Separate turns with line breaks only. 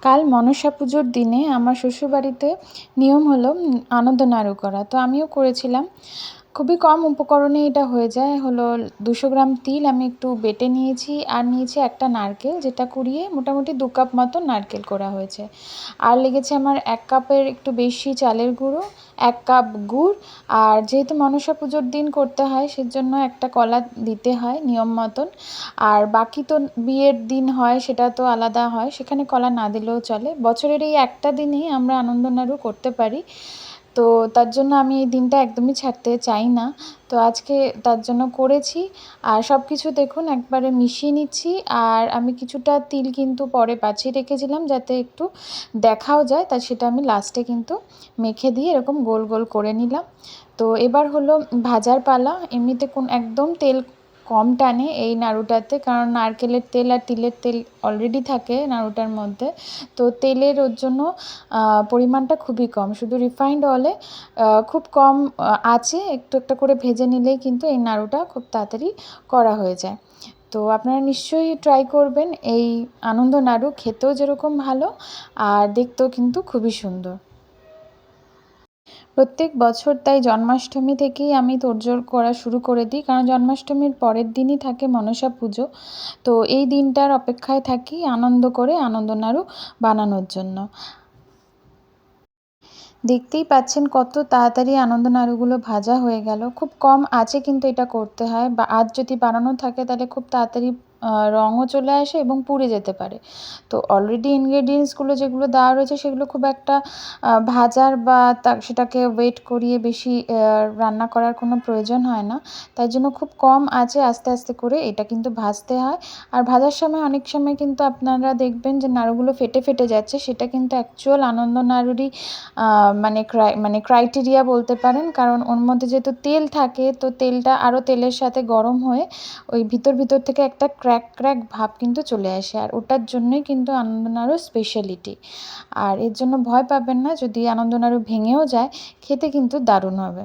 কাল মনসা পুজোর দিনে আমার শ্বশুরবাড়িতে নিয়ম হলো আনন্দ নাড়ু করা। তো আমিও করেছিলাম। খুবই কম উপকরণে এটা হয়ে যায়। হলো ২০০ গ্রাম তিল আমি একটু বেটে নিয়েছি, আর নিয়েছি একটা নারকেল, যেটা কুড়িয়ে মোটামুটি ২ কাপ মতো নারকেল করা হয়েছে। আর লেগেছে আমার ১ কাপের একটু বেশি চালের গুঁড়ো, ১ কাপ গুড়। আর যেহেতু মনসা পুজোর দিন করতে হয় সেজন্য একটা কলা দিতে হয় নিয়ম মতন। আর বাকি তো বিয়ের দিন হয় সেটা তো আলাদা হয়, সেখানে কলা না দিলেও চলে। বছরের এই একটা দিনেই আমরা আনন্দ নাড়ু করতে পারি। তো তার জন্য আমি এই দিনটা একদমই ছাড়তে চাই না। তো আজকে তার জন্য করেছি। আর সব কিছু দেখুন একবারে মিশিয়ে নিচ্ছি। আর আমি কিছুটা তিল কিন্তু পরে বাছিয়ে রেখেছিলাম যাতে একটু দেখাও যায়, তাই সেটা আমি লাস্টে কিন্তু মেখে দিয়ে এরকম গোল গোল করে নিলাম। তো এবার হলো ভাজার পালা। এমনিতে একদম তেল কম টানে এই নাড়ুটাতে, কারণ নারকেলের তেল আর তিলের তেল অলরেডি থাকে নাড়ুটার মধ্যে। তো তেলের ওর জন্য পরিমাণটা খুবই কম। শুধু রিফাইন্ড অয়েলে খুব কম আঁচে একটু একটা করে ভেজে নিলেই কিন্তু এই নাড়ুটা খুব তাড়াতাড়ি করা হয়ে যায়। তো আপনারা নিশ্চয়ই ট্রাই করবেন এই আনন্দ নাড়ু। খেতেও যেরকম ভালো আর দেখতেও কিন্তু খুবই সুন্দর। প্রত্যেক বছর তাই জন্মাষ্টমী থেকেই আমি তোড়জোড় করা শুরু করে দিই, কারণ জন্মাষ্টমীর পরের দিনই থাকে মনসা পুজো। তো এই দিনটার অপেক্ষায় থাকি আনন্দ করে আনন্দ নাড়ু বানানোর জন্য। দেখতেই পাচ্ছেন কত তাড়াতাড়ি আনন্দ নাড়ুগুলো ভাজা হয়ে গেল। খুব কম আঁচে কিন্তু এটা করতে হয়, বা আঁচ যদি বাড়ানো থাকে তাহলে খুব তাড়াতাড়ি রঙও চলে আসে এবং পুড়ে যেতে পারে। তো অলরেডি ইনগ্রেডিয়েন্টসগুলো যেগুলো দেওয়া রয়েছে সেগুলো খুব একটা ভাজার বা সেটাকে ওয়েট করিয়ে বেশি রান্না করার কোনো প্রয়োজন হয় না। তাই জন্য খুব কম আঁচে আস্তে আস্তে করে এটা কিন্তু ভাজতে হয়। আর ভাজার সময় অনেক সময় কিন্তু আপনারা দেখবেন যে নাড়ুগুলো ফেটে ফেটে যাচ্ছে, সেটা কিন্তু অ্যাকচুয়াল আনন্দ নাড়ুরই মানে ক্রাইটেরিয়া বলতে পারেন। কারণ ওর মধ্যে যেহেতু তেল থাকে, তো তেলটা আরও তেলের সাথে গরম হয়ে ওই ভিতর থেকে একটা ক্র্যাক ক্র্যাক ভাব কিন্তু চলে আসে, আর ওটার জন্যই কিন্তু আনন্দ নাড়ুর স্পেশালিটি। আর এর জন্য ভয় পাবেন না, যদি আনন্দ নাড়ু ভেঙেও যায় খেতে কিন্তু দারুণ হবে।